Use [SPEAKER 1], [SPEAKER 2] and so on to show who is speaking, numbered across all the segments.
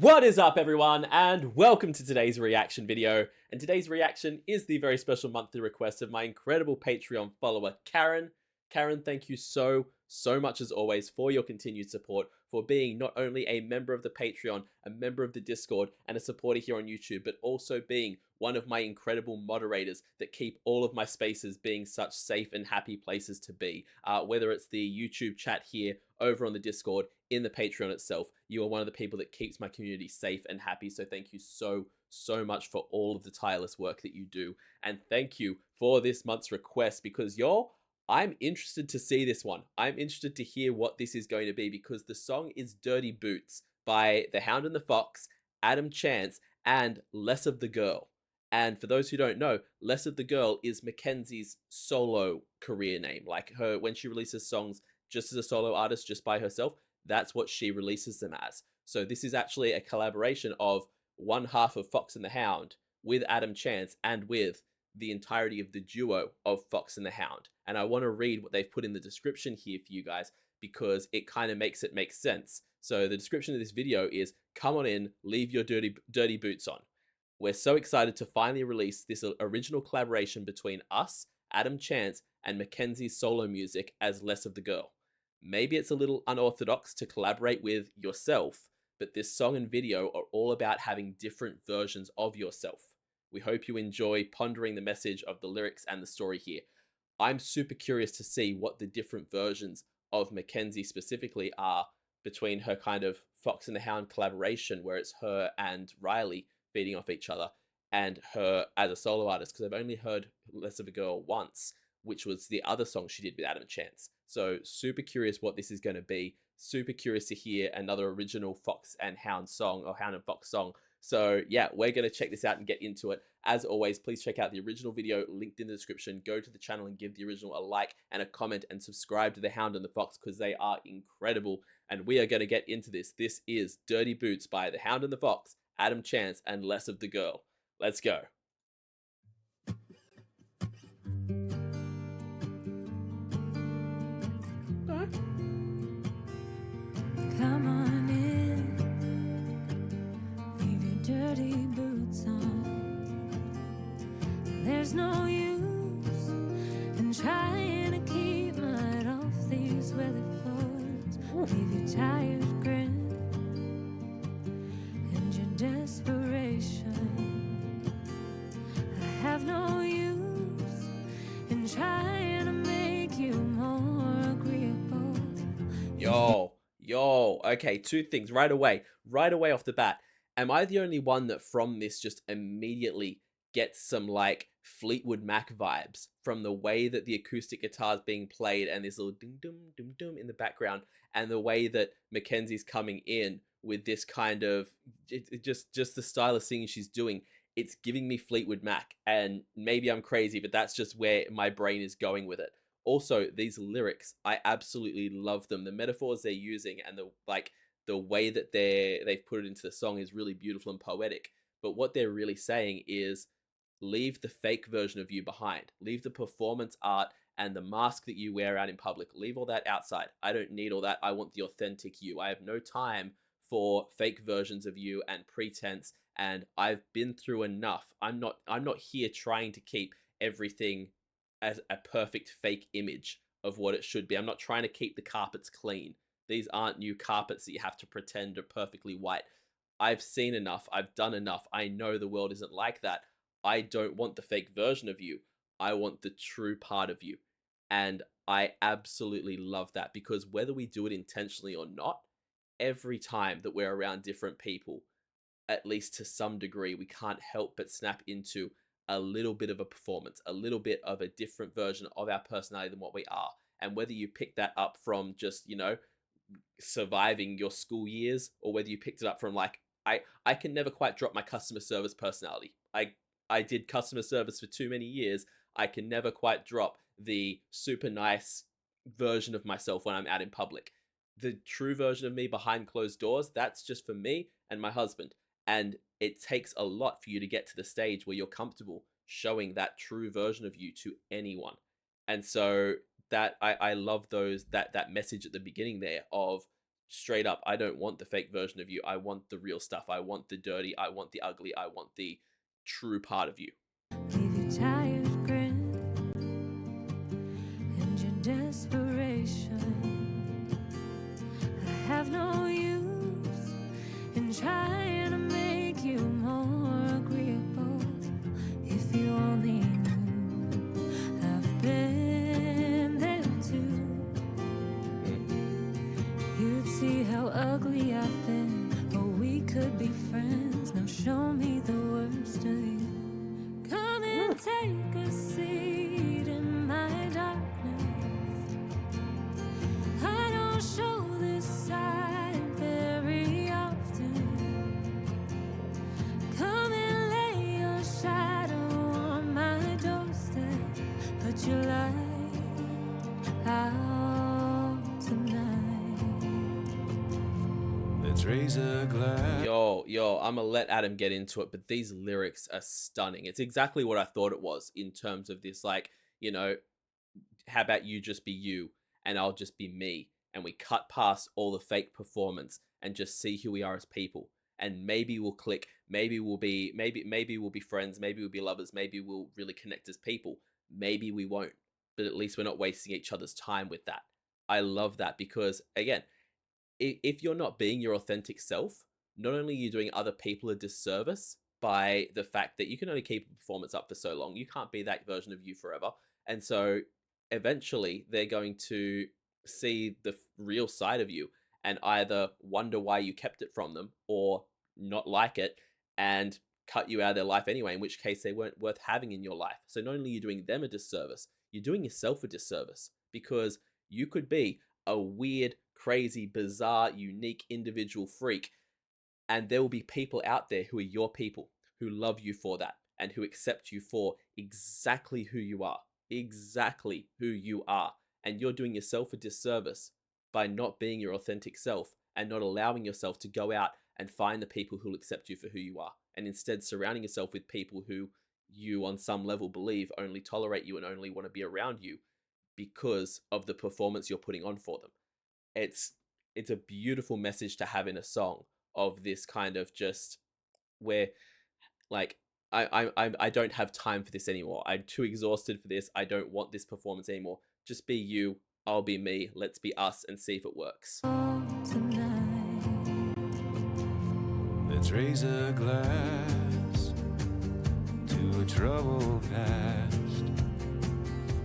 [SPEAKER 1] What is up, everyone, and welcome to today's reaction video. And today's reaction is the very special monthly request of my incredible Patreon follower, Karen. Karen, thank you so much as always for your continued support, for being not only a member of the Patreon, a member of the Discord, and a supporter here on YouTube, but also being one of my incredible moderators that keep all of my spaces being such safe and happy places to be. Whether it's the YouTube chat here, over on the Discord, in the Patreon itself, you are one of the people that keeps my community safe and happy. So thank you so much for all of the tireless work that you do. And thank you for this month's request, because y'all, I'm interested to see this one. I'm interested to hear what this is going to be, because the song is Dirty Boots by The Hound and the Fox, Adam Chance, and Less of the Girl. And for those who don't know, Less of the Girl is Mackenzie's solo career name. Like, her, when she releases songs just as a solo artist, just by herself, that's what she releases them as. So this is actually a collaboration of one half of Fox and the Hound with Adam Chance and with the entirety of the duo of Fox and the Hound. And I want to read what they've put in the description here for you guys, because it kind of makes it make sense. So the description of this video is, come on in, leave your dirty boots on. We're so excited to finally release this original collaboration between us, Adam Chance, and Mackenzie's solo music as Less of the Girl. Maybe it's a little unorthodox to collaborate with yourself, but this song and video are all about having different versions of yourself. We hope you enjoy pondering the message of the lyrics and the story here. I'm super curious to see what the different versions of Mackenzie specifically are between her kind of Fox and the Hound collaboration, where it's her and Riley feeding off each other, and her as a solo artist, because I've only heard Less of a Girl once, which was the other song she did with Adam Chance. So super curious what this is going to be. Super curious to hear another original Fox and Hound song, or Hound and Fox song. So yeah, we're going to check this out and get into it. As always, please check out the original video linked in the description. Go to the channel and give the original a like and a comment, and subscribe to the Hound and the Fox, because they are incredible. And we are going to get into this. This is Dirty Boots by the Hound and the Fox, Adam Chance, and Less of the Girl. Let's go.
[SPEAKER 2] Come on in, leave your dirty boots on. There's no use in trying to keep mud off these weathered floors. Leave your tired grin and your desperation. I have no use in trying to make you more agreeable.
[SPEAKER 1] Yo, okay, two things right away off the bat. Am I the only one that from this just immediately gets some like Fleetwood Mac vibes from the way that the acoustic guitar is being played, and this little dum dum dum dum in the background, and the way that Mackenzie's coming in with this kind of just the style of singing she's doing? It's giving me Fleetwood Mac, and maybe I'm crazy, but that's just where my brain is going with it. Also, these lyrics, I absolutely love them. The metaphors they're using, and the way that they've put it into the song is really beautiful and poetic. But what they're really saying is, leave the fake version of you behind. Leave the performance art and the mask that you wear out in public. Leave all that outside. I don't need all that. I want the authentic you. I have no time for fake versions of you and pretense, and I've been through enough. I'm not here trying to keep everything as a perfect fake image of what it should be. I'm not trying to keep the carpets clean. These aren't new carpets that you have to pretend are perfectly white. I've seen enough. I've done enough. I know the world isn't like that. I don't want the fake version of you. I want the true part of you. And I absolutely love that, because whether we do it intentionally or not, every time that we're around different people, at least to some degree, we can't help but snap into a little bit of a performance, a little bit of a different version of our personality than what we are. And whether you pick that up from just, surviving your school years, or whether you picked it up from like, I can never quite drop my customer service personality. I did customer service for too many years. I can never quite drop the super nice version of myself when I'm out in public. The true version of me behind closed doors, that's just for me and my husband. And it takes a lot for you to get to the stage where you're comfortable showing that true version of you to anyone. And so that I love that message at the beginning there of straight up, I don't want the fake version of you. I want the real stuff. I want the dirty. I want the ugly. I want the true part of you.
[SPEAKER 2] Leave your tired grin and your desperation. I have no use in trying to make you more agreeable. If you only knew, I've been there too. You'd see how ugly I've been, or we could be friends. Now show me the worst of you. Come and take a seat in my darkness. I don't show this side very often. Come and lay your shadow on my doorstep. Put your light out tonight.
[SPEAKER 3] Let's raise a glass.
[SPEAKER 1] Yo, I'm gonna let Adam get into it, but these lyrics are stunning. It's exactly what I thought it was in terms of this, like, you know, how about you just be you and I'll just be me, and we cut past all the fake performance and just see who we are as people, and maybe we'll click, maybe we'll be friends, maybe we'll be lovers, maybe we'll really connect as people, maybe we won't, but at least we're not wasting each other's time with that. I love that, because again, if you're not being your authentic self, not only are you doing other people a disservice by the fact that you can only keep a performance up for so long, you can't be that version of you forever. And so eventually they're going to see the real side of you and either wonder why you kept it from them or not like it and cut you out of their life anyway, in which case they weren't worth having in your life. So not only are you doing them a disservice, you're doing yourself a disservice, because you could be a weird, crazy, bizarre, unique individual freak, and there will be people out there who are your people, who love you for that, and who accept you for exactly who you are. Exactly who you are. And you're doing yourself a disservice by not being your authentic self and not allowing yourself to go out and find the people who will accept you for who you are, and instead surrounding yourself with people who you on some level believe only tolerate you and only want to be around you because of the performance you're putting on for them. It's a beautiful message to have in a song, of this kind of just where, like, I don't have time for this anymore. I'm too exhausted for this. I don't want this performance anymore. Just be you, I'll be me. Let's be us and see if it works.
[SPEAKER 3] Let's raise a glass to a troubled past.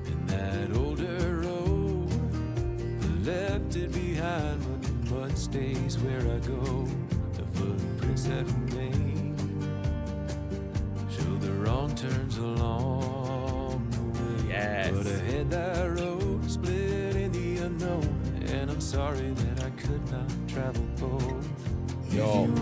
[SPEAKER 3] In that older road, I left it behind, but the mud stays where I go. The footprints that remain show the wrong turns along the way.
[SPEAKER 1] Yes.
[SPEAKER 3] But ahead that road split in the unknown, and I'm sorry that I could not travel both.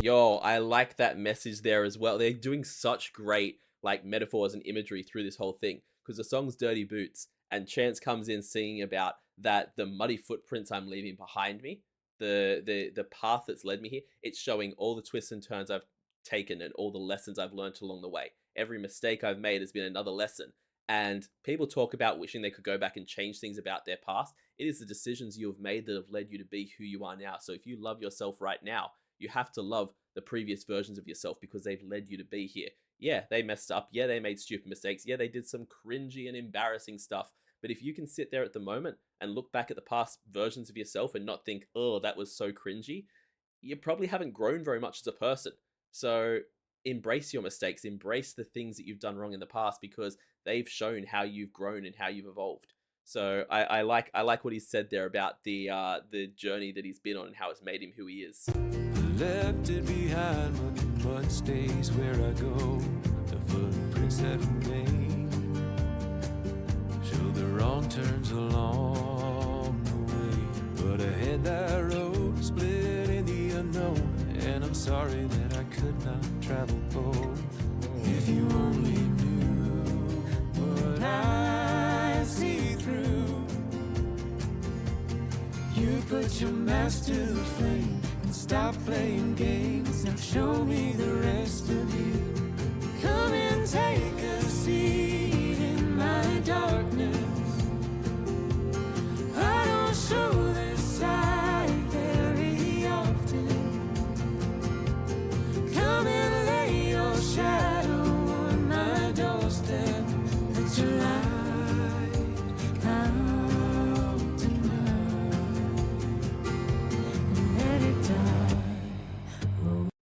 [SPEAKER 1] Yo, I like that message there as well. They're doing such great, like, metaphors and imagery through this whole thing, because the song's Dirty Boots, and Chance comes in singing about that the muddy footprints I'm leaving behind me, the path that's led me here. It's showing all the twists and turns I've taken and all the lessons I've learned along the way. Every mistake I've made has been another lesson. And people talk about wishing they could go back and change things about their past. It is the decisions you have made that have led you to be who you are now. So if you love yourself right now, you have to love the previous versions of yourself, because they've led you to be here. Yeah, they messed up. Yeah, they made stupid mistakes. Yeah, they did some cringy and embarrassing stuff. But if you can sit there at the moment and look back at the past versions of yourself and not think, oh, that was so cringy, you probably haven't grown very much as a person. So embrace your mistakes, embrace the things that you've done wrong in the past, because they've shown how you've grown and how you've evolved. So I like what he said there about the journey that he's been on and how it's made him who he is.
[SPEAKER 3] Left it behind, but the mud stays where I go. The footprints that remain show the wrong turns along the way. But ahead that road split in the unknown, and I'm sorry that I could not travel both. If you only knew what I see through, you put your mask to the flame and stop playing games. Now show me the rest of you. Come and take a seat in my darkness. I don't show this side very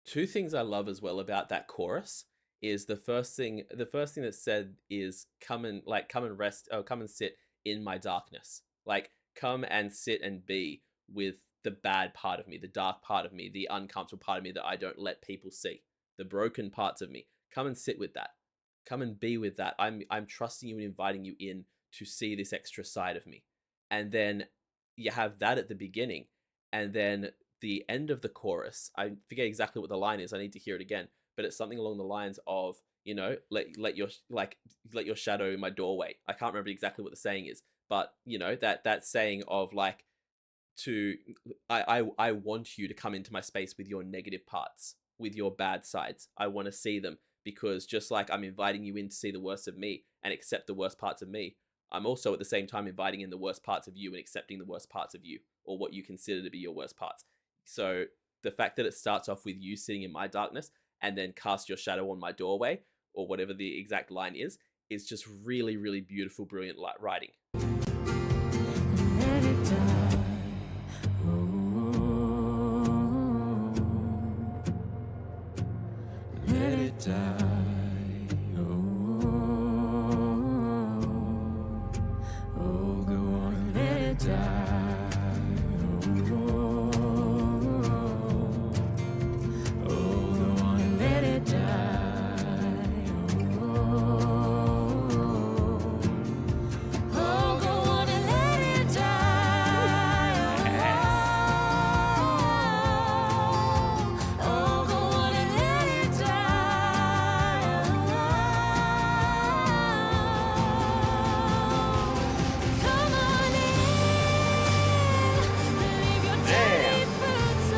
[SPEAKER 1] Two things I love as well about that chorus is the first thing that's said is come and rest, oh, come and sit in my darkness. Like, come and sit and be with the bad part of me, the dark part of me, the uncomfortable part of me that I don't let people see, the broken parts of me. Come and sit with that. Come and be with that. I'm trusting you and inviting you in to see this extra side of me. And then you have that at the beginning, and then the end of the chorus, I forget exactly what the line is, I need to hear it again, but it's something along the lines of, let your shadow in my doorway. I can't remember exactly what the saying is, but that saying of like, to I want you to come into my space with your negative parts, with your bad sides. I want to see them, because just like I'm inviting you in to see the worst of me and accept the worst parts of me, I'm also at the same time inviting in the worst parts of you and accepting the worst parts of you, or what you consider to be your worst parts. So the fact that it starts off with you sitting in my darkness and then cast your shadow on my doorway, or whatever the exact line is just really, really beautiful, brilliant writing.
[SPEAKER 2] Let it die. Let it die. Oh, go on and let it die. Oh, go on and let it die. Oh, go on and let it die. Oh, go on and let it die. Come on in, leave your dirty boots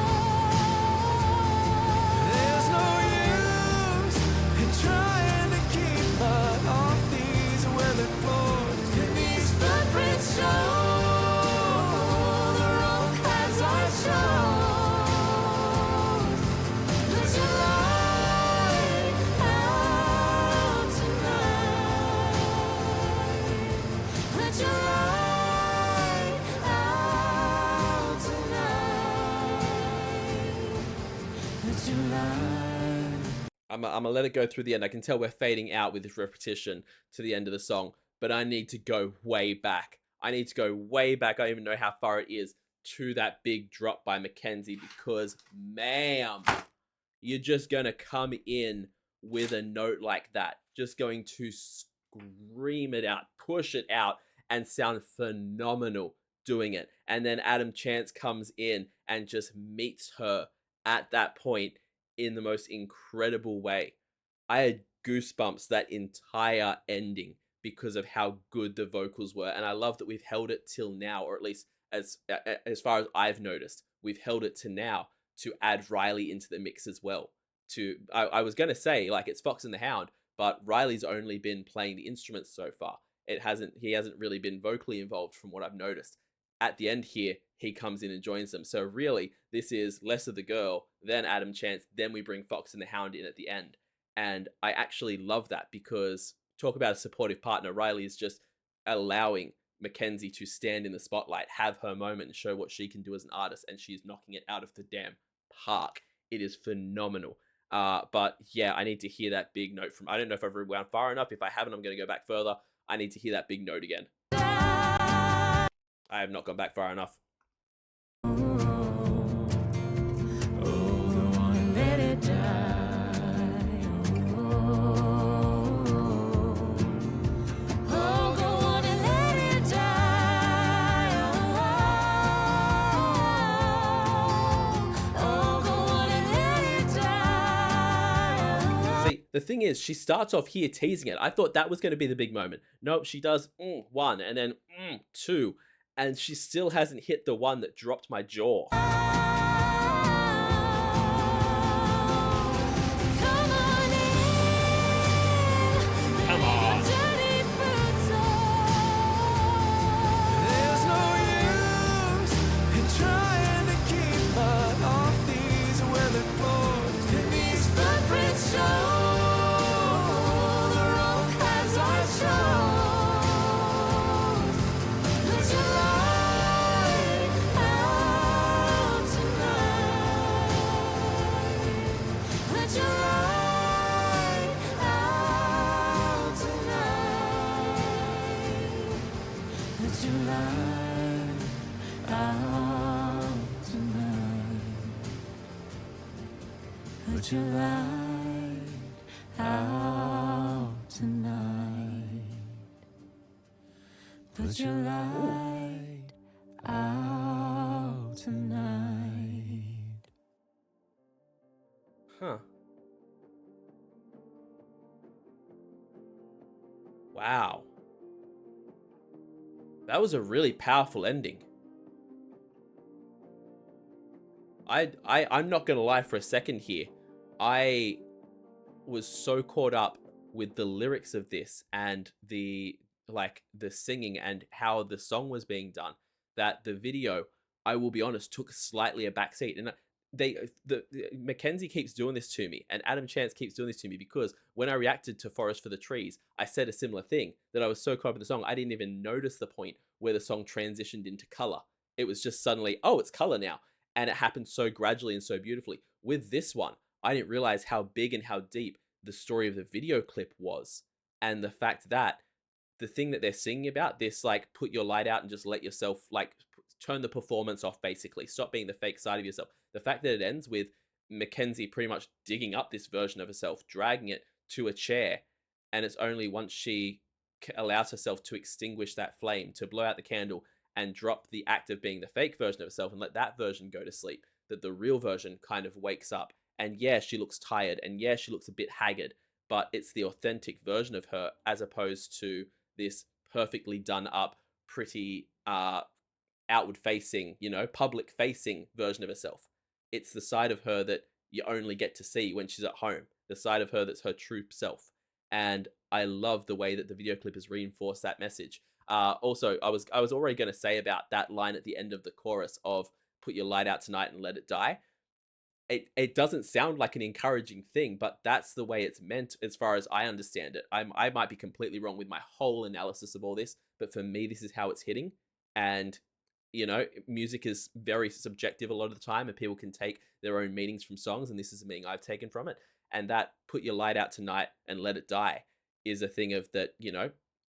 [SPEAKER 3] There's no use in trying to keep us off these weathered floors.
[SPEAKER 2] on. These footprints show the road paths I chose. Let your light out tonight. Let your light out tonight. Let your light.
[SPEAKER 1] I'm gonna let it go through the end. I can tell we're fading out with this repetition to the end of the song, but I need to go way back. I need to go way back. I don't even know how far it is to that big drop by Mackenzie, because, ma'am, you're just gonna come in with a note like that, just going to scream it out, push it out, and sound phenomenal doing it. And then Adam Chance comes in and just meets her at that point in the most incredible way. I had goosebumps that entire ending because of how good the vocals were, and I love that we've held it till now, or at least as far as I've noticed, we've held it to now to add Riley into the mix as well. I was gonna say, like, it's Fox and the Hound, but Riley's only been playing the instruments so far. He hasn't really been vocally involved from what I've noticed. At the end here, he comes in and joins them. So really, this is less of the girl, then Adam Chance, then we bring Fox and the Hound in at the end. And I actually love that, because talk about a supportive partner. Riley is just allowing Mackenzie to stand in the spotlight, have her moment, and show what she can do as an artist, and she's knocking it out of the damn park. It is phenomenal. But yeah, I need to hear that big note from, I don't know if I've rewound far enough. If I haven't, I'm going to go back further. I need to hear that big note again. I have not gone back far enough.
[SPEAKER 2] Oh, go on and let it die. Oh, go on and let it die. Oh, go on and let it die.
[SPEAKER 1] See, the thing is, she starts off here teasing it. I thought that was going to be the big moment. Nope, she does one, and then two, and she still hasn't hit the one that dropped my jaw.
[SPEAKER 2] Come on in,
[SPEAKER 1] Come on.
[SPEAKER 2] dirty boots
[SPEAKER 3] There's no use in trying to keep us off these weathered floors.
[SPEAKER 2] These footprints show the road paths I chose. Let your light out tonight. Put your light out tonight. Put your light out tonight. Put your light out tonight.
[SPEAKER 1] Huh. Wow. That was a really powerful ending. I'm not gonna lie for a second here. I was so caught up with the lyrics of this and the singing and how the song was being done that the video, I will be honest, took slightly a backseat. And Mackenzie keeps doing this to me, and Adam Chance keeps doing this to me, because when I reacted to Forest for the Trees, I said a similar thing, that I was so caught up in the song I didn't even notice the point where the song transitioned into color. It was just suddenly, oh, it's color now, and it happened so gradually and so beautifully. With this one, I didn't realize how big and how deep the story of the video clip was, and the fact that the thing that they're singing about, this like put your light out and just let yourself like turn the performance off, basically stop being the fake side of yourself. The fact that it ends with Mackenzie pretty much digging up this version of herself, dragging it to a chair, and it's only once she allows herself to extinguish that flame, to blow out the candle and drop the act of being the fake version of herself and let that version go to sleep, that the real version kind of wakes up. And yeah, she looks tired, and yeah, she looks a bit haggard, but it's the authentic version of her, as opposed to this perfectly done up, pretty outward facing, public facing version of herself. It's the side of her that you only get to see when she's at home, the side of her that's her true self. And I love the way that the video clip has reinforced that message. Also, I was already going to say about that line at the end of the chorus of "Put your light out tonight and let it die." It doesn't sound like an encouraging thing, but that's the way it's meant, as far as I understand it. I might be completely wrong with my whole analysis of all this, but for me, this is how it's hitting. And music is very subjective a lot of the time, and people can take their own meanings from songs, and this is the meaning I've taken from it. And that "put your light out tonight and let it die" is a thing of that,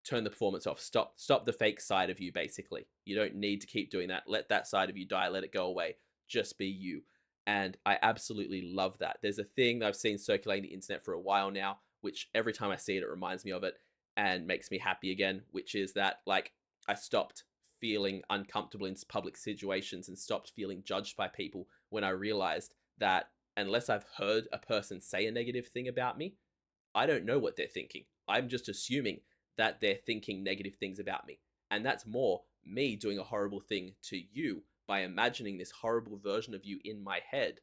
[SPEAKER 1] turn the performance off, stop the fake side of you, basically. You don't need to keep doing that. Let that side of you die, let it go away. Just be you. And I absolutely love that. There's a thing that I've seen circulating the internet for a while now, which every time I see it, it reminds me of it and makes me happy again, which is that, like, I stopped feeling uncomfortable in public situations and stopped feeling judged by people when I realized that unless I've heard a person say a negative thing about me, I don't know what they're thinking. I'm just assuming that they're thinking negative things about me. And that's more me doing a horrible thing to you by imagining this horrible version of you in my head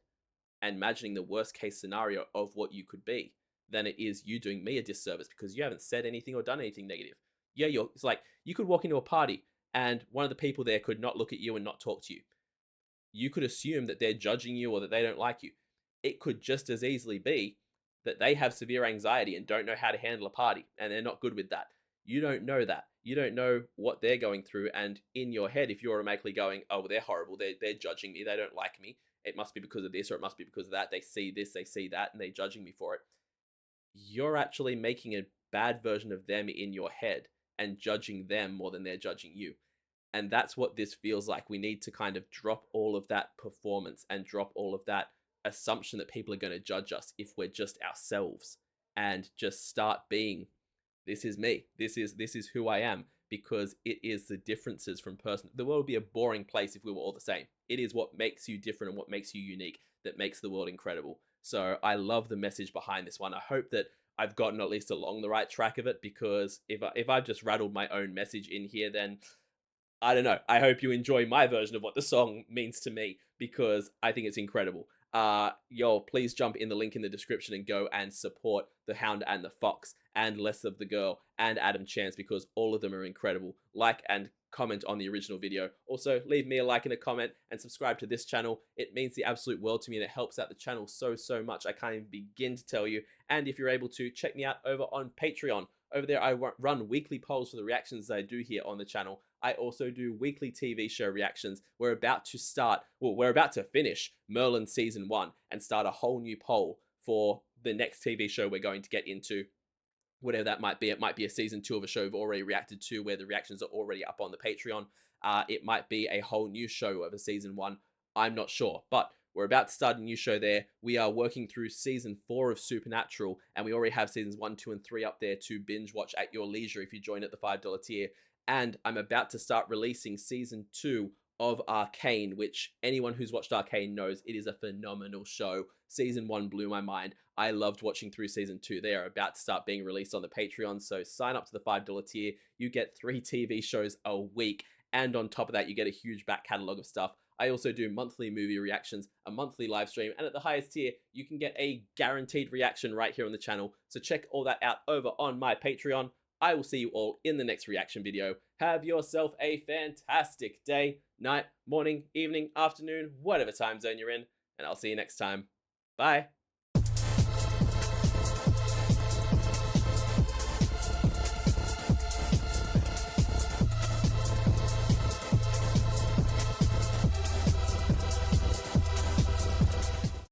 [SPEAKER 1] and imagining the worst case scenario of what you could be, than it is you doing me a disservice because you haven't said anything or done anything negative. Yeah, it's like you could walk into a party and one of the people there could not look at you and not talk to you. You could assume that they're judging you or that they don't like you. It could just as easily be that they have severe anxiety and don't know how to handle a party, and they're not good with that. You don't know that. You don't know what they're going through, and in your head, if you're automatically going, oh, well, they're horrible, they're judging me, they don't like me, it must be because of this or it must be because of that, they see this, they see that, and they're judging me for it. You're actually making a bad version of them in your head and judging them more than they're judging you. And that's what this feels like. We need to kind of drop all of that performance and drop all of that assumption that people are going to judge us if we're just ourselves, and just start being, this is me, this is who I am, because it is the differences from person. The world would be a boring place if we were all the same. It is what makes you different and what makes you unique that makes the world incredible. So I love the message behind this one. I hope that I've gotten at least along the right track of it, because if I've just rattled my own message in here, then I don't know. I hope you enjoy my version of what the song means to me, because I think it's incredible. Please jump in the link in the description and go and support the Hound and the Fox and Less of the Girl and Adam Chance, because all of them are incredible. Like and comment on the original video. Also, leave me a like and a comment and subscribe to this channel. It means the absolute world to me, and it helps out the channel so much. I can't even begin to tell you. And if you're able to, check me out over on Patreon. Over there, I run weekly polls for the reactions that I do here on the channel. I also do weekly TV show reactions. We're about to finish Merlin Season 1 and start a whole new poll for the next TV show we're going to get into. whatever that might be. It might be a season 2 of a show we've already reacted to where the reactions are already up on the Patreon. It might be a whole new show of a season 1. I'm not sure, but we're about to start a new show there. We are working through season 4 of Supernatural, and we already have seasons 1, 2, and 3 up there to binge watch at your leisure if you join at the $5 tier. And I'm about to start releasing season 2 of Arcane, which anyone who's watched Arcane knows it is a phenomenal show. Season 1 blew my mind. I loved watching through season 2. They are about to start being released on the Patreon, so sign up to the $5 tier. You get 3 TV shows a week, and on top of that, you get a huge back catalog of stuff. I also do monthly movie reactions, a monthly live stream, and at the highest tier, you can get a guaranteed reaction right here on the channel. So check all that out over on my Patreon. I will see you all in the next reaction video. Have yourself a fantastic day, night, morning, evening, afternoon, whatever time zone you're in, and I'll see you next time. Bye.